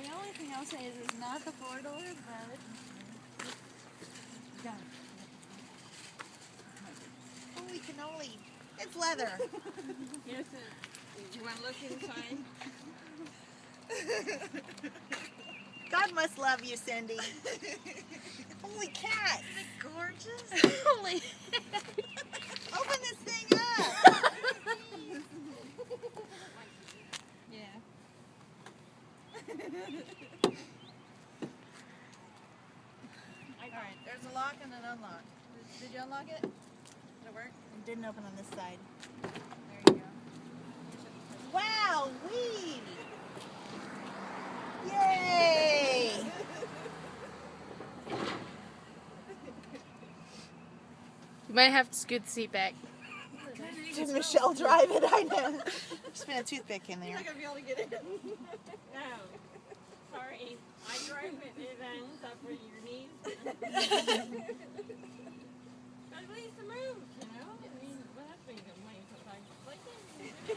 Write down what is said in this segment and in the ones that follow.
The only thing I'll say is it's not the 4-door, but go. Holy cannoli. It's leather. Yes, do you want to look inside? God must love you, Cindy. Holy cat. Isn't it gorgeous? Holy. Open this thing up. Yeah. Alright, there's a lock and an unlock. Did you unlock it? Did it work? It didn't open on this side. There you go. Wow, weed. Yay. You might have to scoot the seat back. Did Michelle drive it? I know. Just been a toothpick in You're there. not going to be able to get in. No. Sorry. I drive it and ends up with your knees. But at least it moves, you know? I mean, well, that's being the way sometimes. Like this.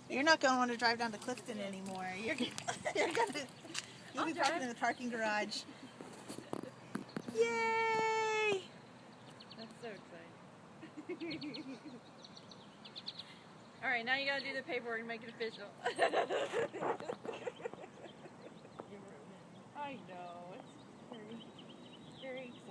You're not going to want to drive down to Clifton anymore. You'll be parking in the parking garage. Yay! That's so exciting. Alright, now you gotta do the paperwork and make it official. I know, it's very, very exciting.